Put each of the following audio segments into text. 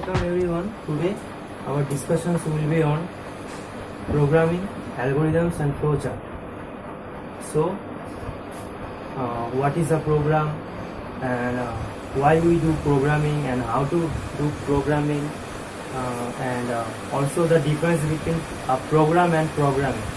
Welcome everyone. Today our discussions will be on programming, algorithms and flowchart. So, what is a program and why we do programming and how to do programming and also the difference between a program and programming.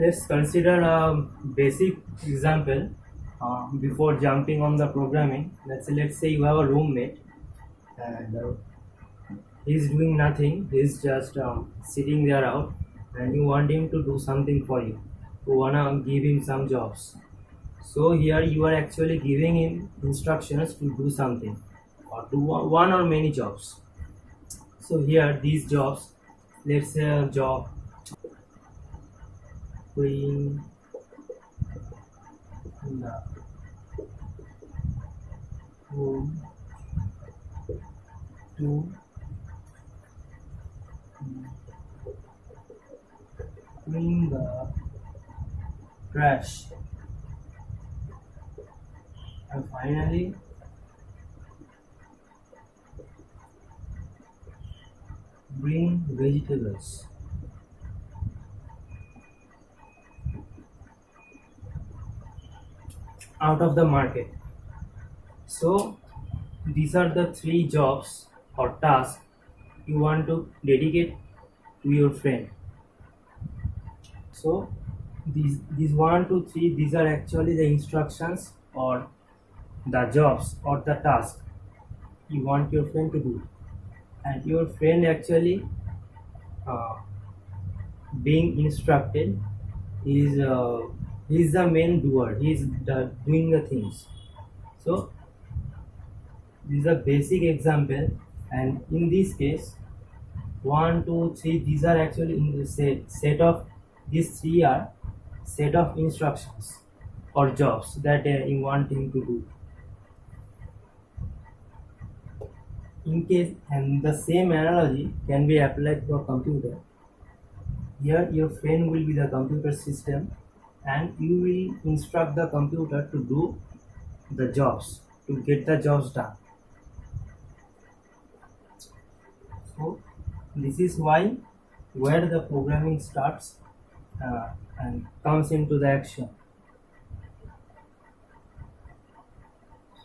Let's consider a basic example before jumping on the programming. Let's say you have a roommate and he's doing nothing. He's just sitting there out, and you want him to do something for you. You wanna give him some jobs. So here you are actually giving him instructions to do something or do one or many jobs. So here these jobs, let's say a job clean the room to clean the trash, and finally bring vegetables. Out of the market. So these are the three jobs or tasks you want to dedicate to your friend. So these one, two, three, these are actually the instructions or the jobs or the task you want your friend to do, and your friend actually uh, being instructed is the main doer. He's doing the things. So this is a basic example, and in this case, one, two, three. These are actually in the set of these three are set of instructions or jobs that you want him to do. In case, and the same analogy can be applied to a computer. Here, your friend will be the computer system, and you will instruct the computer to do the jobs, to get the jobs done. So this is why where the programming starts and comes into the action.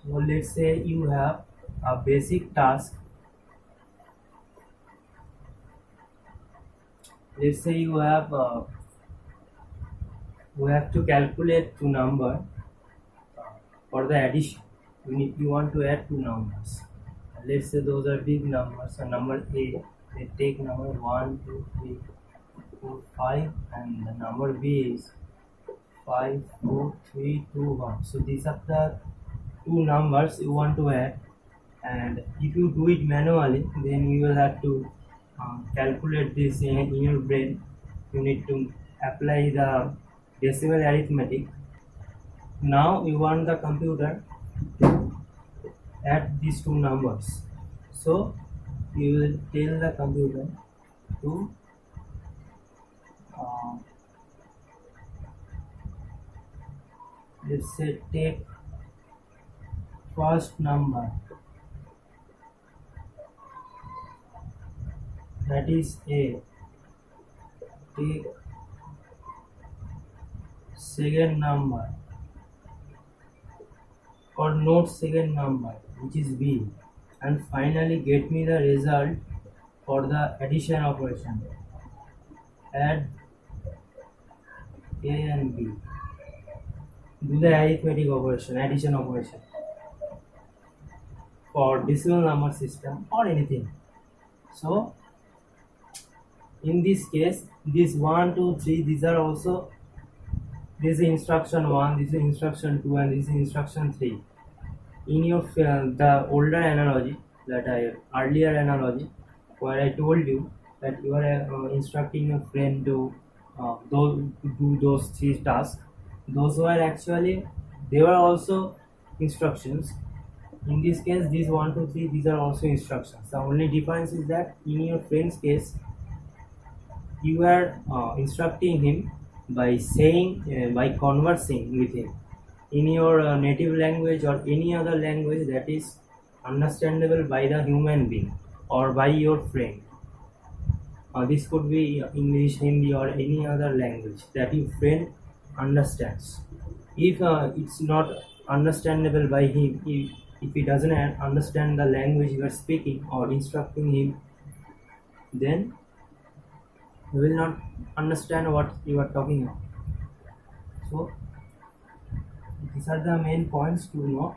So let's say you have a basic task. Let's say you have to calculate two number for the addition. You want to add two numbers. Let's say those are big numbers. So number A, they take number 1, 2, 3, 4, 5, and the number B is 5, 4, 3, 2, 1. So these are the two numbers you want to add, and if you do it manually, then you will have to calculate this in your brain. You need to apply the decimal arithmetic. Now you want the computer to add these two numbers. So you will tell the computer to let's say take first number, that is A, take second number or note second number, which is B, and finally get me the result for the addition operation. Add A and B. Do the arithmetic operation, addition operation for decimal number system or anything. So in this case, this 1, 2, 3, these are also this is instruction 1, this is instruction 2, and this is instruction 3. In your the older analogy, that I earlier analogy, where I told you that you are instructing a friend to do those 3 tasks, those were actually, they were also instructions. In this case, these 1, 2, 3, these are also instructions. The only difference is that in your friend's case, you are instructing him by saying, by conversing with him in your native language or any other language that is understandable by the human being or by your friend. This could be English, Hindi, or any other language that your friend understands. If it's not understandable by him, if he doesn't understand the language you are speaking or instructing him, then he will not understand what you are talking about. So these are the main points to note.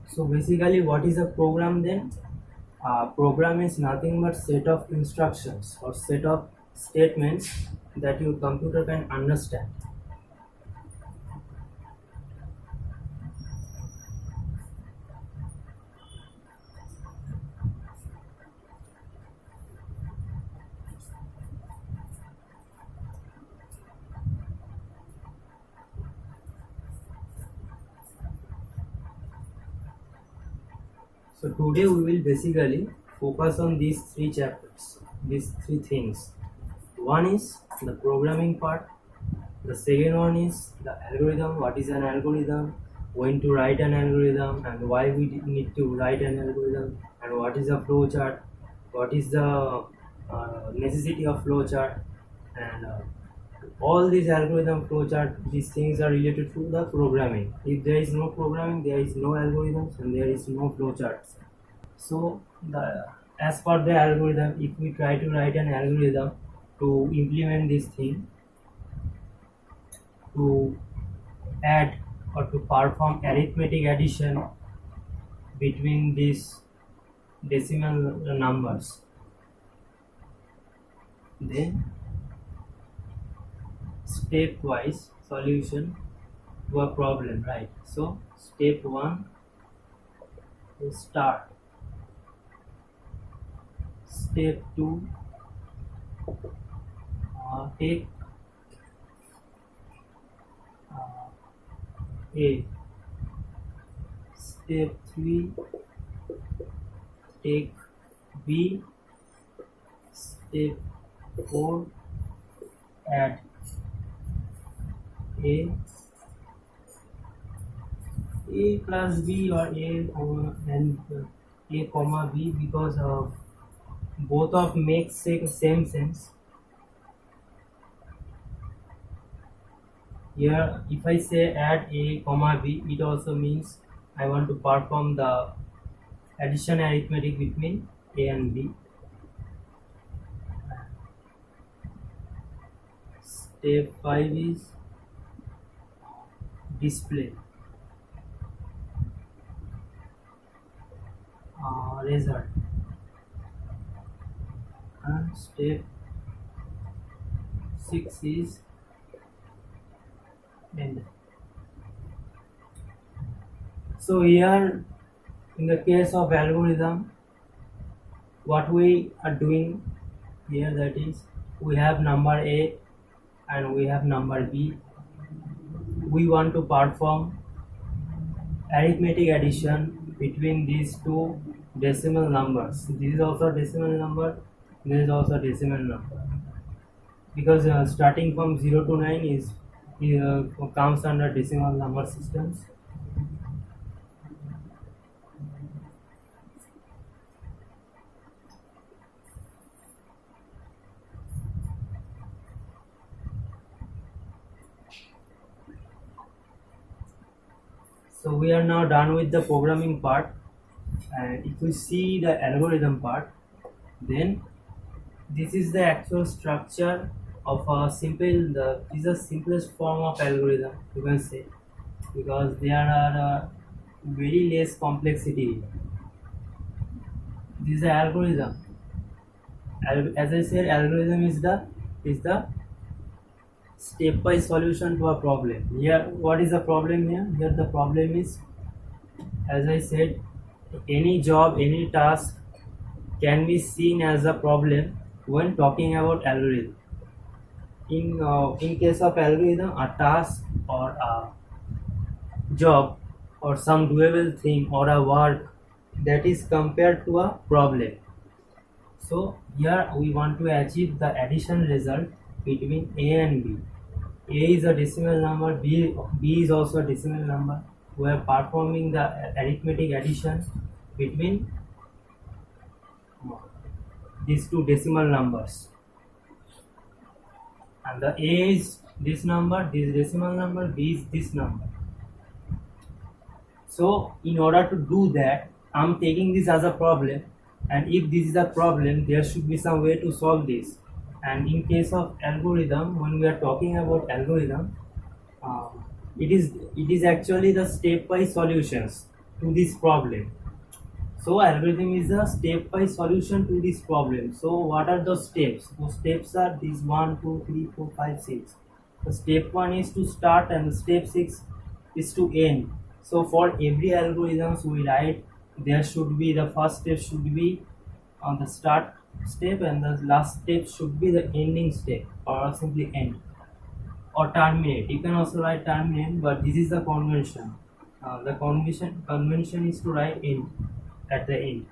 So basically, what is a program then? Program is nothing but set of instructions or set of statements that your computer can understand. So today we will basically focus on these 3 chapters, these 3 things. One is the programming part, the second one is the algorithm, what is an algorithm, when to write an algorithm, and why we need to write an algorithm, and what is a flowchart, what is the necessity of flowchart, and all these algorithm flowchart, these things are related to the programming. If there is no programming, there is no algorithms and there is no flowcharts. So as per the algorithm, if we try to write an algorithm to implement this thing, to add or to perform arithmetic addition between these decimal numbers, then stepwise solution to a problem, right? So step 1 is start, step 2 take A, step 3 take B, step 4 add A plus B, or A and A comma B, because both of makes same sense. Here if I say add A comma B, it also means I want to perform the addition arithmetic between A and B. Step 5 is display result, and step 6 is end. So here in the case of algorithm, what we are doing here, that is, we have number A and we have number B. We want to perform arithmetic addition between these 2 decimal numbers. This is also decimal number, this is also decimal number, because starting from 0 to 9 is comes under decimal number systems. So we are now done with the programming part, and if we see the algorithm part, then this is the actual structure of a simple, this is the simplest form of algorithm, you can say, because there are very less complexity. This is the algorithm, As I said, algorithm is the step-wise solution to a problem. Here, what is the problem here? Here the problem is, as I said, any job, any task can be seen as a problem when talking about algorithm. In case of algorithm, a task or a job or some doable thing or a work that is compared to a problem. So here we want to achieve the addition result between A and B. A is a decimal number, B is also a decimal number. We are performing the arithmetic addition between these two decimal numbers. And the A is this number, this decimal number, B is this number. So in order to do that, I'm taking this as a problem, and if this is a problem, there should be some way to solve this. And in case of algorithm, when we are talking about algorithm, uh, it is actually the stepwise solutions to this problem. So algorithm is a step-wise solution to this problem. So what are those steps? Those steps are these 1, 2, 3, 4, 5, 6. The step 1 is to start and the step 6 is to end. So for every algorithms we write, there should be the first step should be on the start step and the last step should be the ending step or simply end or terminate. You can also write terminate, but this is the convention. The convention is to write end at the end,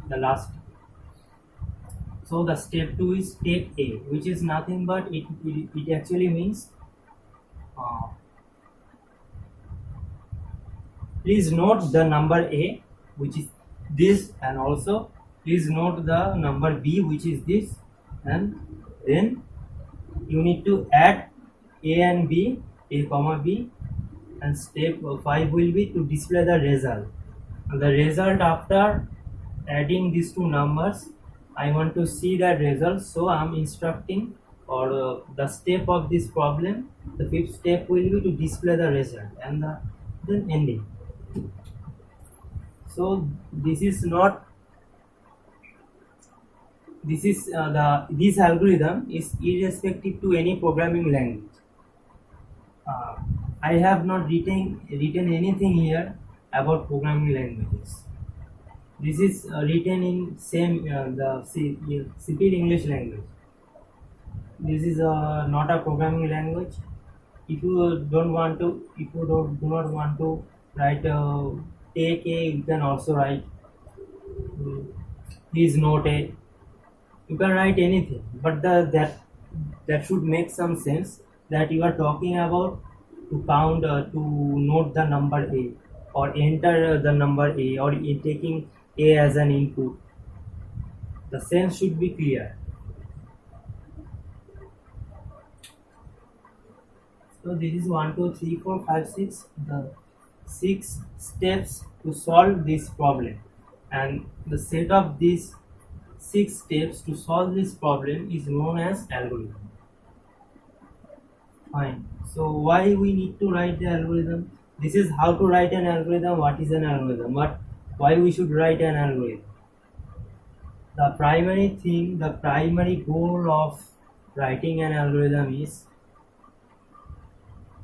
the last. So the step 2 is step A, which is nothing but it actually means uh, please note the number A, which is this, and also please note the number B, which is this, and then you need to add A and B, A comma B, and step 5 will be to display the result. And the result after adding these two numbers, I want to see that result, so I am instructing or the step of this problem, the fifth step will be to display the result and then ending. So this is not this algorithm is irrespective to any programming language. I have not written anything here about programming languages. This is written in same the simple English language. This is not a programming language. If you do not want to write take A, you can also write please note A. You can write anything, but that should make some sense that you are talking about to count to note the number A or enter the number A or taking A as an input. The sense should be clear. So this is 1, 2, 3, 4, 5, 6. The 6 steps to solve this problem, and the set of these 6 steps to solve this problem is known as algorithm. Fine. So why we need to write the algorithm? This is how to write an algorithm. What is an algorithm? But why we should write an algorithm? The primary goal of writing an algorithm is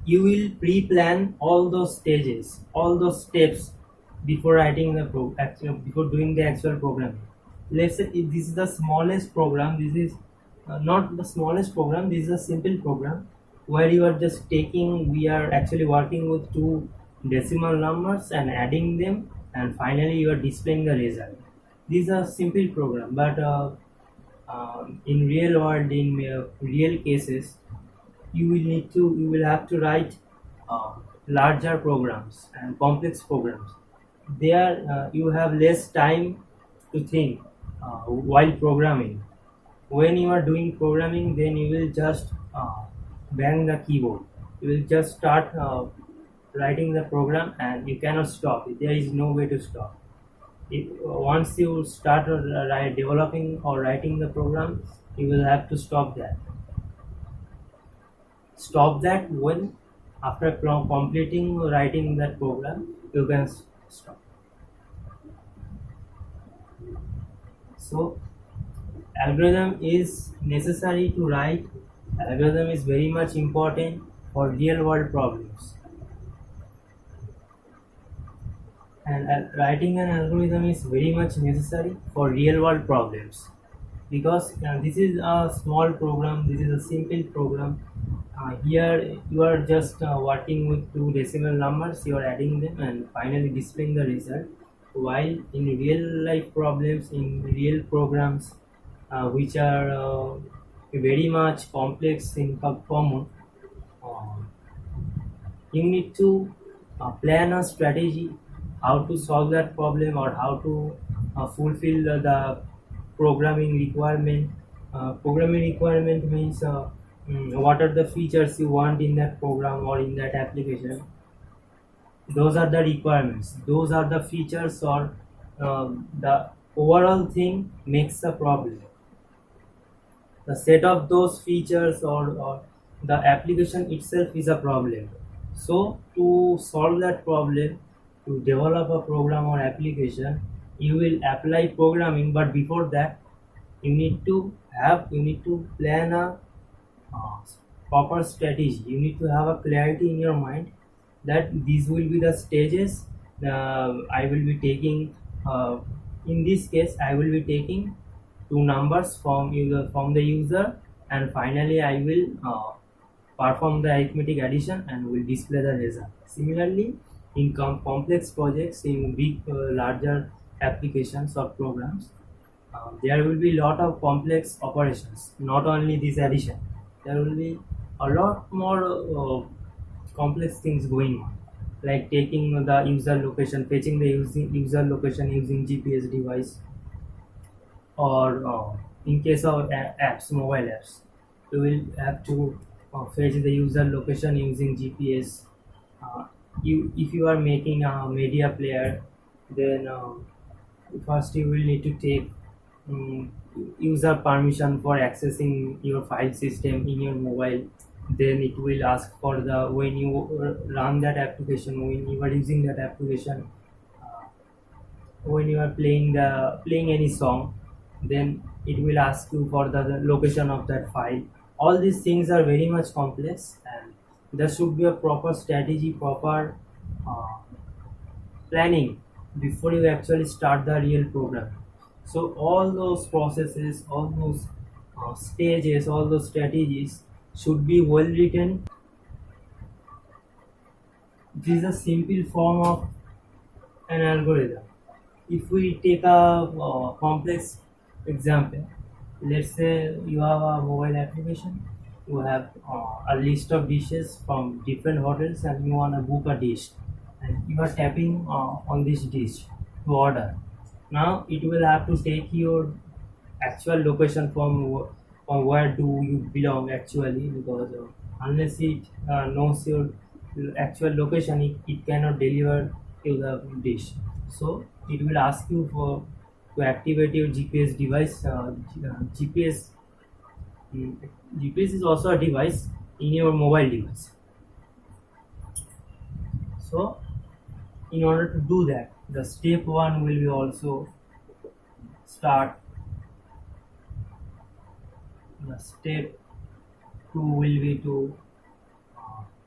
you will pre-plan all those stages, all those steps before writing before doing the actual programming. Let's say if this is the smallest program. This is not the smallest program. This is a simple program where you are just taking. We are actually working with two decimal numbers and adding them, and finally you are displaying the result. This is a simple program, but in real world, in real cases, you will have to write larger programs and complex programs. There you have less time to think while programming. When you are doing programming, then you will just bang the keyboard. You will just start writing the program and you cannot stop. There is no way to stop. Once you start developing or writing the program, you will have to stop that. Stop that when after completing writing that program, you can stop. So algorithm is necessary to write. Algorithm is very much important for real world problems. And writing an algorithm is very much necessary for real world problems, because this is a small program, this is a simple program. Here you are just working with two decimal numbers, you are adding them and finally displaying the result, while in real life problems, in real programs, which are very much complex in common, uh, you need to plan a strategy how to solve that problem, or how to fulfill the programming requirement. Programming requirement means what are the features you want in that program or in that application. Those are the requirements, those are the features, or the overall thing makes the problem. The set of those features, or the application itself is a problem. So to solve that problem, to develop a program or application, you will apply programming, but before that you need to plan a uh, proper strategy. You need to have a clarity in your mind that these will be the stages I will be taking. In this case, I will be taking two numbers from the user, and finally I will perform the arithmetic addition and will display the result. Similarly, in complex projects, in big larger applications or programs, there will be lot of complex operations, not only this addition. There will be a lot more complex things going on, like taking the user location, fetching the user location using GPS device, or in case of apps, mobile apps, you will have to fetch the user location using GPS. If you are making a media player, then first you will need to take um, user permission for accessing your file system in your mobile. Then it will ask for the, when you run that application, when you are using that application, uh, when you are playing any song, then it will ask you for the location of that file. All these things are very much complex, and there should be a proper strategy, proper uh, planning before you actually start the real program. So all those processes, all those stages, all those strategies should be well written. This is a simple form of an algorithm. If we take a complex example, let's say you have a mobile application, you have a list of dishes from different hotels and you want to book a dish, and you are tapping on this dish to order. Now it will have to take your actual location from where do you belong actually, because unless it knows your actual location, it cannot deliver you the dish. So it will ask you for to activate your GPS device. GPS mm, GPS is also a device in your mobile device. So in order to do that, the step one will be also start. The step two will be to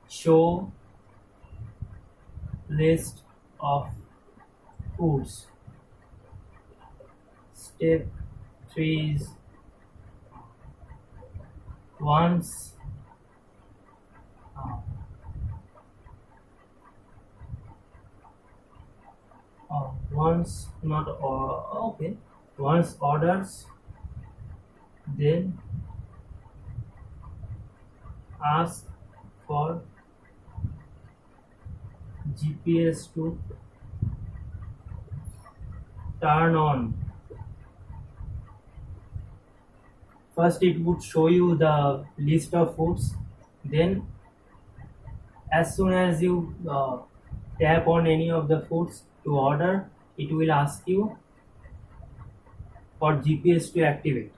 show list of foods. Step 3 is once uh, once not okay, once orders, then ask for GPS to turn on. First it would show you the list of foods, then as soon as you tap on any of the foods to order, it will ask you for GPS to activate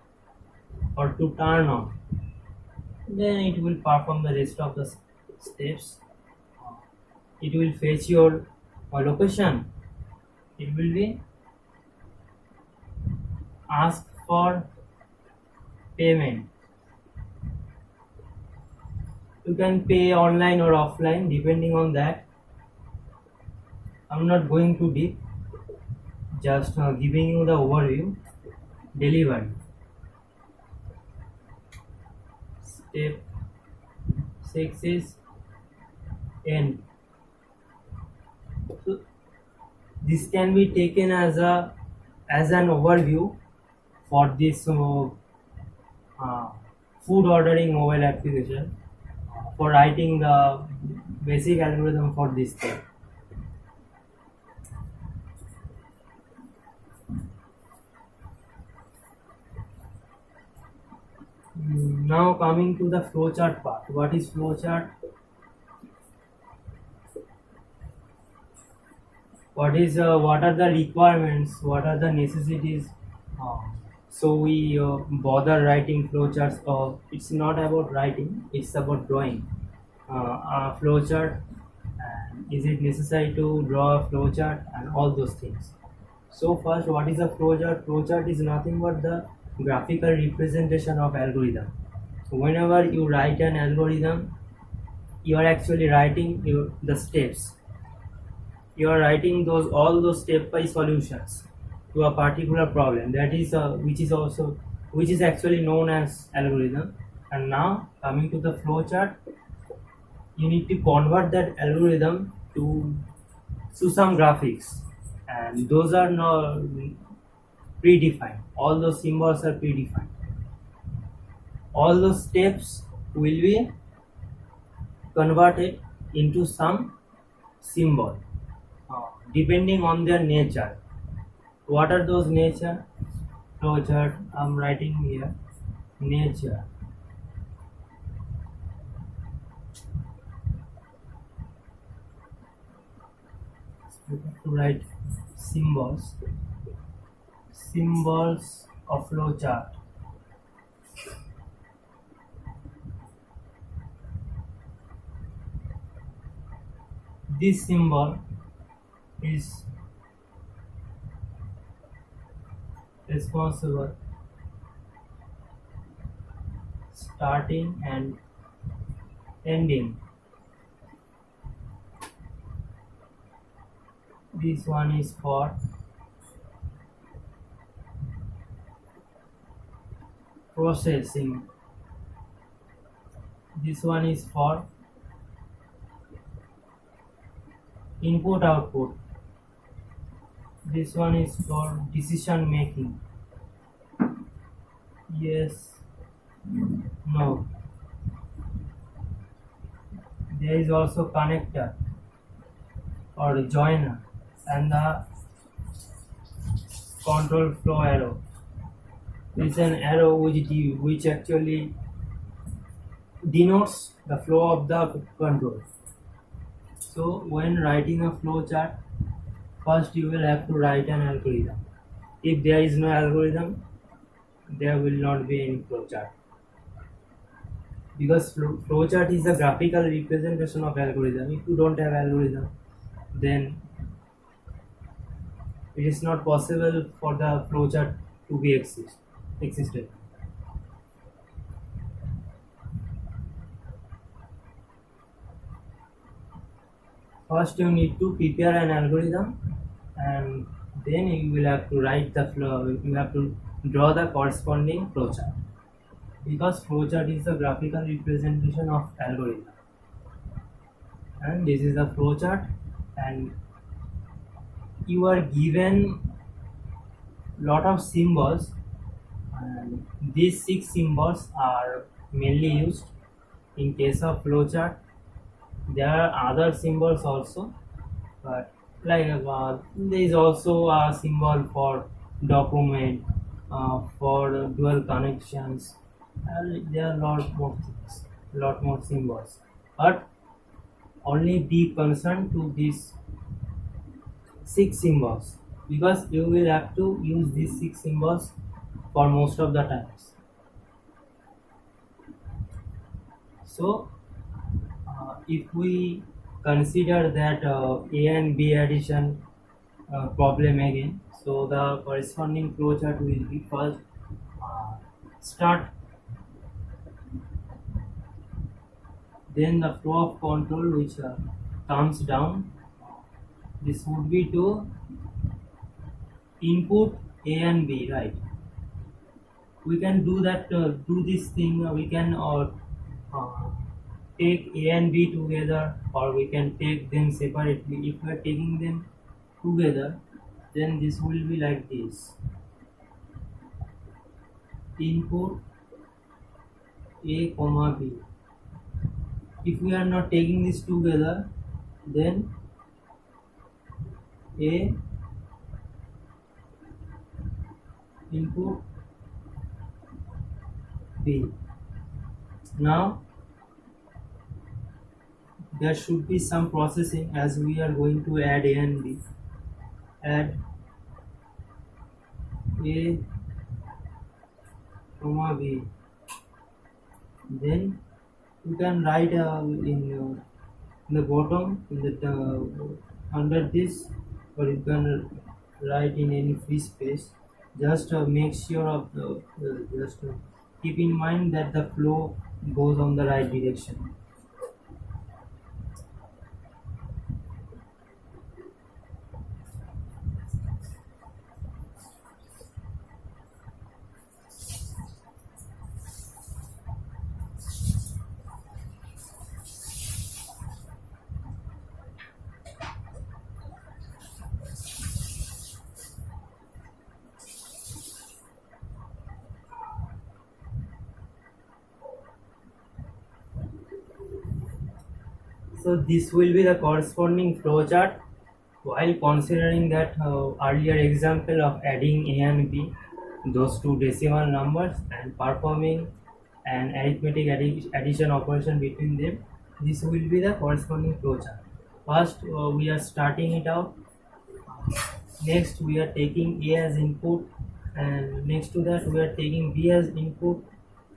or to turn on. Then it will perform the rest of the steps. It will fetch your location. It will be ask for Payment. You can pay online or offline depending on that. I'm not going too deep, just giving you the overview. Delivery. Step 6 is end. So this can be taken as an overview for this food ordering mobile application for writing the basic algorithm for this thing. Now coming to the flowchart part. What is flowchart? What are the requirements? What are the necessities? Uh, so we bother writing flowcharts. It's not about writing; it's about drawing a flowchart. And is it necessary to draw a flowchart and all those things? So first, what is a flowchart? Flowchart is nothing but the graphical representation of algorithm. Whenever you write an algorithm, you are actually writing the steps. You are writing all those step-wise solutions to a particular problem. That is which is actually known as algorithm. And now coming to the flowchart, you need to convert that algorithm to some graphics, and those are not predefined. All those symbols are predefined. All those steps will be converted into some symbol depending on their nature. What are those nature? Flowchart, I'm writing here nature. We have to write symbols of flowchart. This symbol is responsible starting and ending. This one is for processing. This one is for input output. This one is for decision making. Yes, no. There is also connector or joiner and the control flow arrow. There is an arrow which actually denotes the flow of the control. So when writing a flowchart, first you will have to write an algorithm. If there is no algorithm, there will not be any flowchart. Because flowchart is a graphical representation of algorithm. If you don't have algorithm, then it is not possible for the flowchart to be existed. First you need to prepare an algorithm, and then you will have to write the flow. You have to draw the corresponding flowchart, because flowchart is a graphical representation of algorithm. And this is a flowchart, and you are given lot of symbols, and these 6 symbols are mainly used in case of flowchart. There are other symbols also, but there is also a symbol for document, for dual connections, and there are lot more symbols. But only be concerned to these 6 symbols, because you will have to use these 6 symbols for most of the times. So if we consider that A and B addition problem again, so the corresponding flowchart will be first start Then the flow of control which comes down, this would be to input A and B, right? We can do that, do this thing, we can uh, take A and B together, or we can take them separately. If we are taking them together, then this will be like this: input A comma B. If we are not taking this together, then A input B. Now there should be some processing, as we are going to add A and B. Add A comma B. Then you can write in the bottom, in the under this, or you can write in any free space. Just make sure of the just keep in mind that the flow goes on the right direction. So this will be the corresponding flowchart. While considering that earlier example of adding A and B, those two decimal numbers, and performing an arithmetic addition operation between them, this will be the corresponding flowchart. First, we are starting it out. Next, we are taking A as input, and next to that, we are taking B as input.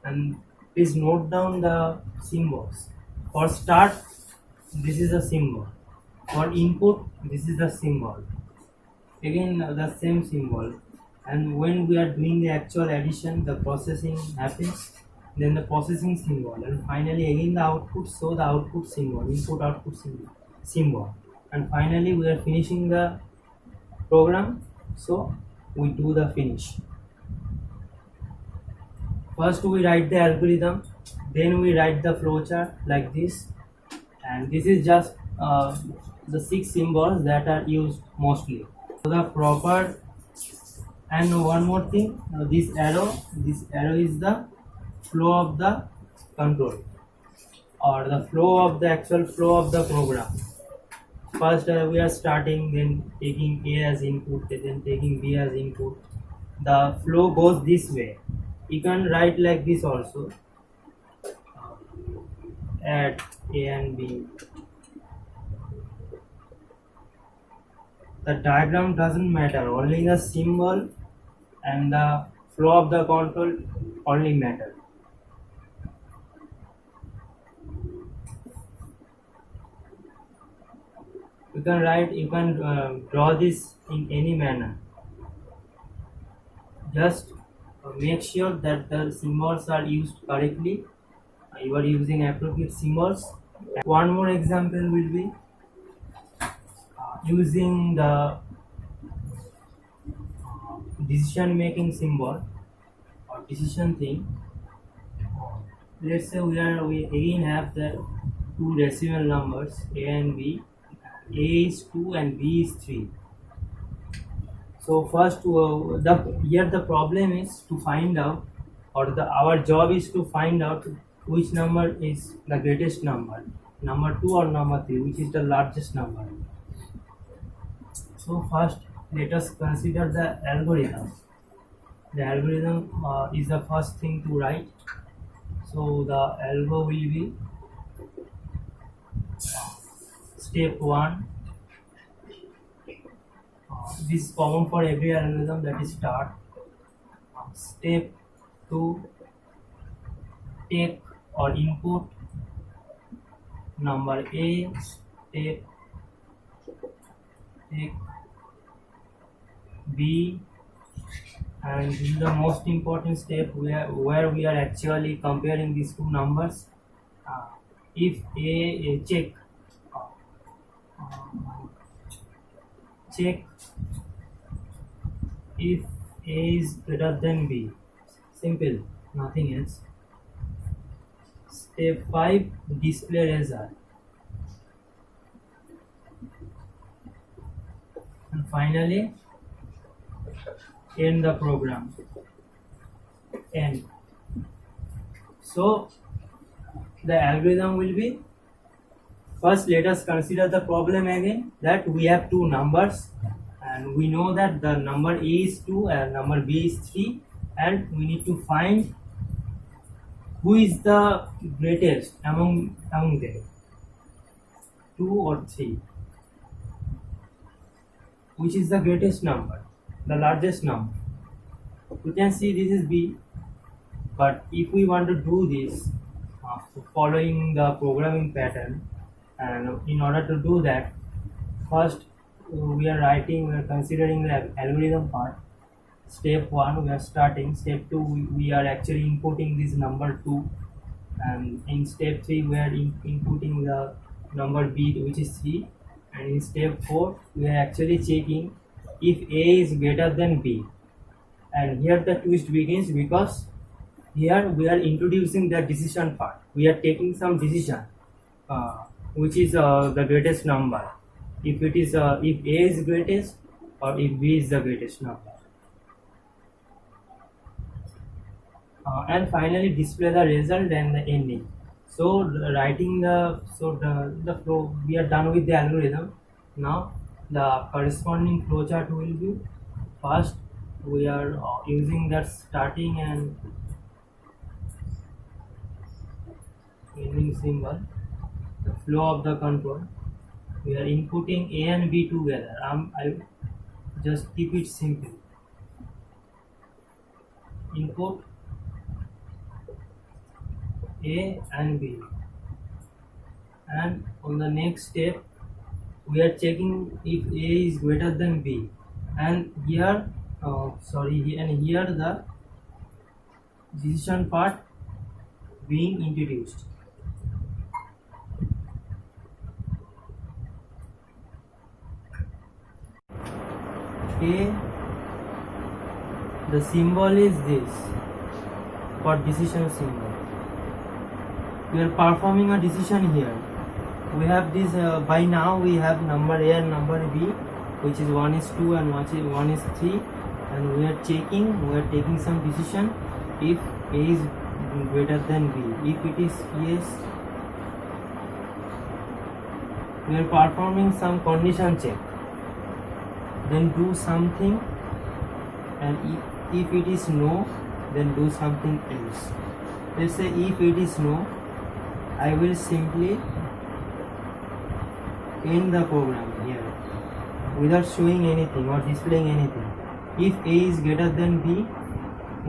And please note down the symbols. For start, this is a symbol. For input, this is the symbol. Again, the same symbol. And when we are doing the actual addition, the processing happens. Then the processing symbol, and finally again the output. So the output symbol, input output symbol. And finally we are finishing the program. So we do the finish. First we write the algorithm, then we write the flowchart like this, and this is just the 6 symbols that are used mostly. So the proper, and one more thing, this arrow is the flow of the control, or the flow of the actual flow of the program. First we are starting, then taking A as input, then taking B as input. The flow goes this way. You can write like this also: add A and B. The diagram doesn't matter, only the symbol and the flow of the control only matter. You can write, you can draw this in any manner. Just make sure that the symbols are used correctly. You are using appropriate symbols. One more example will be using the decision making symbol or decision thing. Let's say we again have the two decimal numbers A and B. A is 2 and B is 3. So first, here the problem is to find out, or our job is to find out which number is the greatest number 2 or number 3, which is the largest number. So first, let us consider the algorithm. The algorithm is the first thing to write. So the algo will be step 1. This is common for every algorithm, that is start. Step 2, take or input number A. Step take B, and this is the most important step where we are actually comparing these two numbers. if a check if a is greater than b. Simple, nothing else. Step 5, display result. And finally end the program. End. So the algorithm will be, first let us consider the problem again, that we have two numbers and we know that the number a is 2 and number b is 3, and we need to find who is the greatest among them, 2 or 3, which is the greatest number, the largest number. You can see this is b, but if we want to do this following the programming pattern, and in order to do that, first we are considering the algorithm part. Step 1 we are starting, step 2 we are actually inputting this number 2, and in step 3 we are inputting the number b, which is 3, and in step 4 we are actually checking if a is greater than b. And here the twist begins, because here we are introducing the decision part. We are taking some decision which is the greatest number, if it is if a is greatest or if b is the greatest number. And finally display the result and the ending. So writing the flow, we are done with the algorithm. Now the corresponding flowchart will be, first we are using that starting and ending symbol, the flow of the control. We are inputting a and b together. I just keep it simple. Input a and b, and on the next step we are checking if a is greater than b, and here here the decision part being introduced. Okay, the symbol is this for decision symbol. We are performing a decision here. We have this by now we have number a and number b, which is 1 is 2 and 1 is 3, and we are taking some decision if a is greater than b. If it is yes, we are performing some condition check, then do something, and if it is no, then do something else. Let's say if it is no, I will simply end the program here without showing anything or displaying anything. If a is greater than b,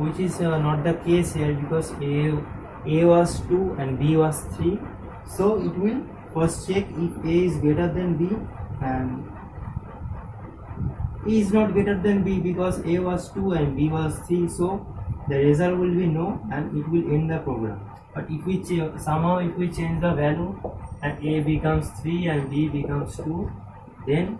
which is not the case here, because a was 2 and b was 3, so it will first check if a is greater than b, and a is not greater than b because a was 2 and b was 3, so the result will be no, and it will end the program. But if we if we change the value and a becomes 3 and b becomes 2, then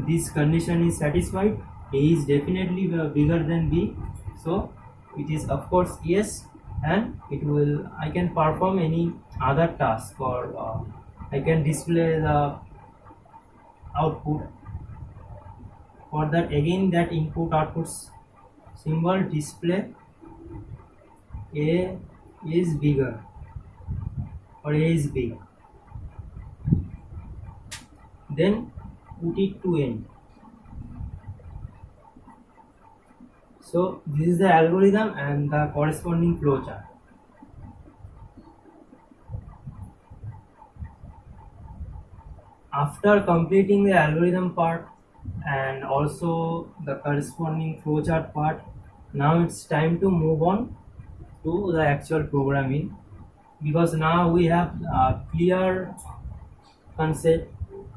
this condition is satisfied. A is definitely bigger than b, so it is of course yes, and I can perform any other task, or I can display the output. For that, again that input output symbol display a is bigger or a is big, then put it to end. So this is the algorithm and the corresponding flowchart. After completing the algorithm part and also the corresponding flowchart part, now it's time to move on to the actual programming, because now we have a clear concept,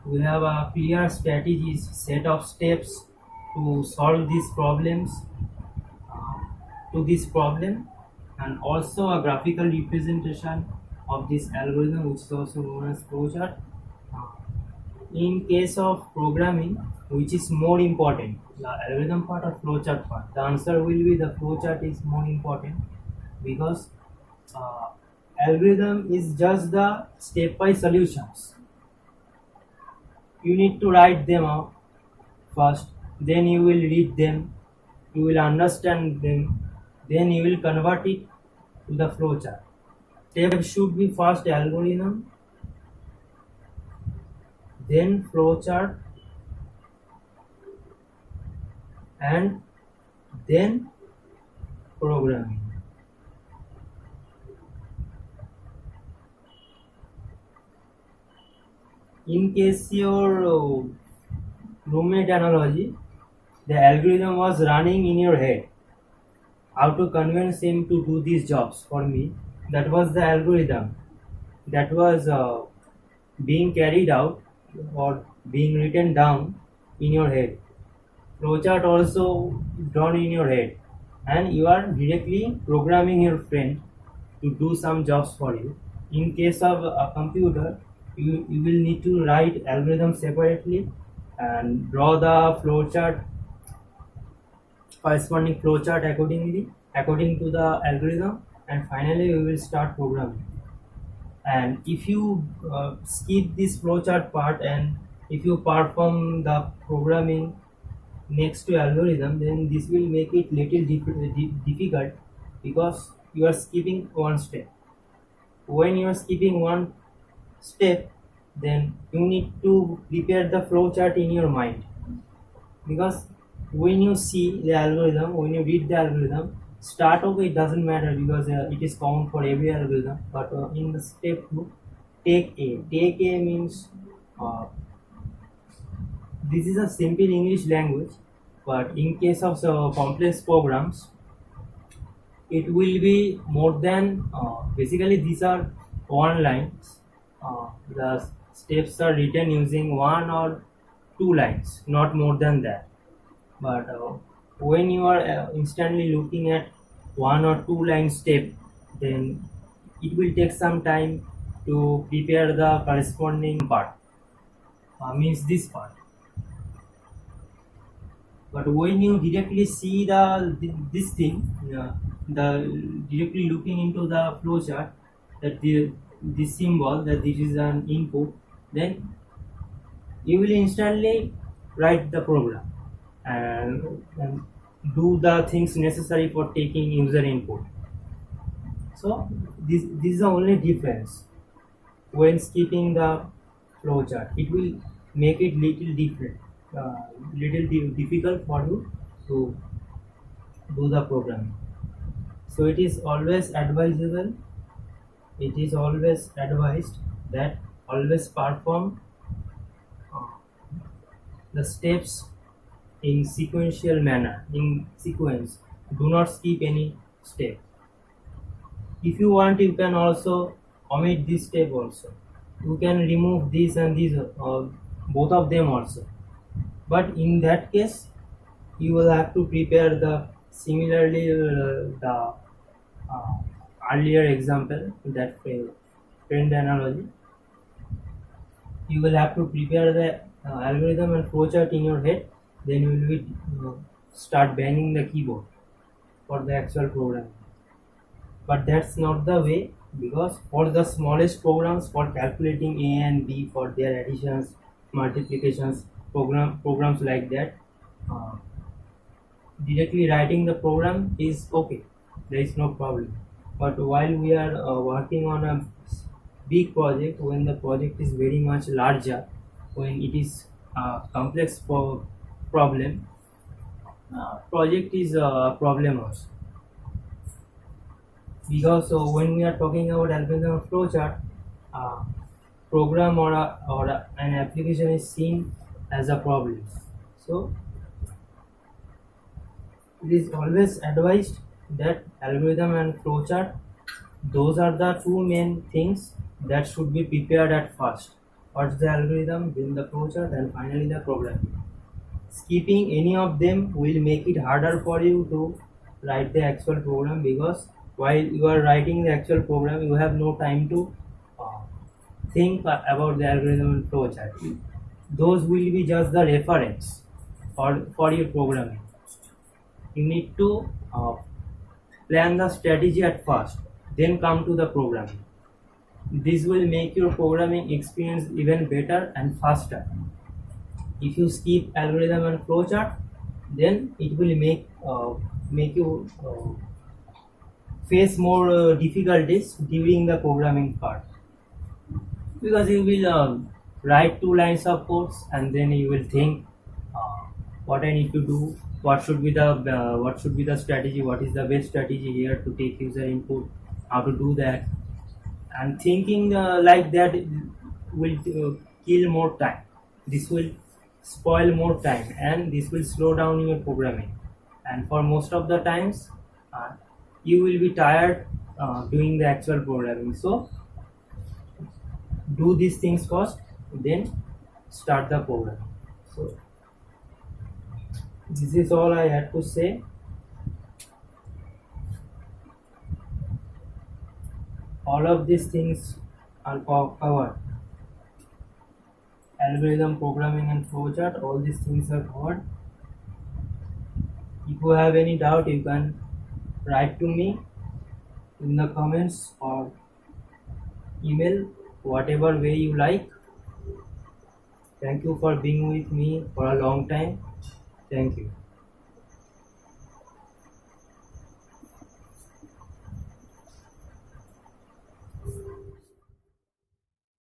we have a clear strategies, set of steps to solve these problems, to this problem, and also a graphical representation of this algorithm, which is also known as flowchart. Uh, in case of programming, which is more important, the algorithm part or flowchart part? The answer will be the flowchart is more important, because uh, algorithm is just the step-wise solutions. You need to write them out first, then you will read them, you will understand them, then you will convert it to the flowchart. Step should be first algorithm, then flowchart, and then programming. In case your roommate analogy, the algorithm was running in your head. How to convince him to do these jobs for me? That was the algorithm that was being carried out or being written down in your head. Flowchart also drawn in your head, and you are directly programming your friend to do some jobs for you. In case of a computer, you will need to write algorithms separately and draw the flowchart, corresponding flowchart according to the algorithm, and finally we will start programming. And if you skip this flowchart part and if you perform the programming next to algorithm, then this will make it little difficult, because you are skipping one step. When you are skipping one step, then you need to prepare the flowchart in your mind, because when you see the algorithm, when you read the algorithm, start of it doesn't matter, because it is common for every algorithm. But in the step 2, take A means this is a simple English language, but in case of complex programs, it will be more than basically these are one lines. The steps are written using one or two lines, not more than that. But when you are instantly looking at one or two line step, then it will take some time to prepare the corresponding part, means this part. But when you directly see this thing, the directly looking into the flowchart, that this symbol, that this is an input, then you will instantly write the program and do the things necessary for taking user input. So this is the only difference. When skipping the flowchart, it will make it little different, difficult for you to do the programming. So it is always advisable. It is always advised that always perform uh, the steps in sequential manner, in sequence. Do not skip any step. If you want, you can also omit this step also. You can remove this and this, both of them also. But in that case, you will have to prepare the similarly the earlier example, that friend analogy. You will have to prepare the algorithm and flowchart in your head. Then you will start banging the keyboard for the actual program. But that's not the way, because for the smallest programs, for calculating A and B, for their additions, multiplications, programs like that, uh, directly writing the program is okay, there is no problem. But while we are working on a big project, when the project is very much larger, when it is a complex problem, project is a problem also. Because when we are talking about algorithm flowchart, uh, program or an application is seen as a problem. So it is always advised that algorithm and flowchart, those are the two main things that should be prepared at first. First the algorithm, then the flowchart, and finally the programming. Skipping any of them will make it harder for you to write the actual program, because while you are writing the actual program, you have no time to think about the algorithm and flowchart. Those will be just the reference for your programming. You need to plan the strategy at first, then come to the programming. This will make your programming experience even better and faster. If you skip algorithm and flowchart, then it will make you face more difficulties during the programming part, because you will write 2 lines of codes and then you will think uh, what I need to do, what should be the strategy, what is the best strategy here to take user input, how to do that, and thinking like that will kill more time. This will spoil more time and this will slow down your programming, and for most of the times uh, you will be tired doing the actual programming. So do these things first, then start the program. So this is all I had to say. All of these things are covered. Algorithm, programming and flowchart, all these things are covered. If you have any doubt, you can write to me in the comments or email, whatever way you like. Thank you for being with me for a long time. Thank you.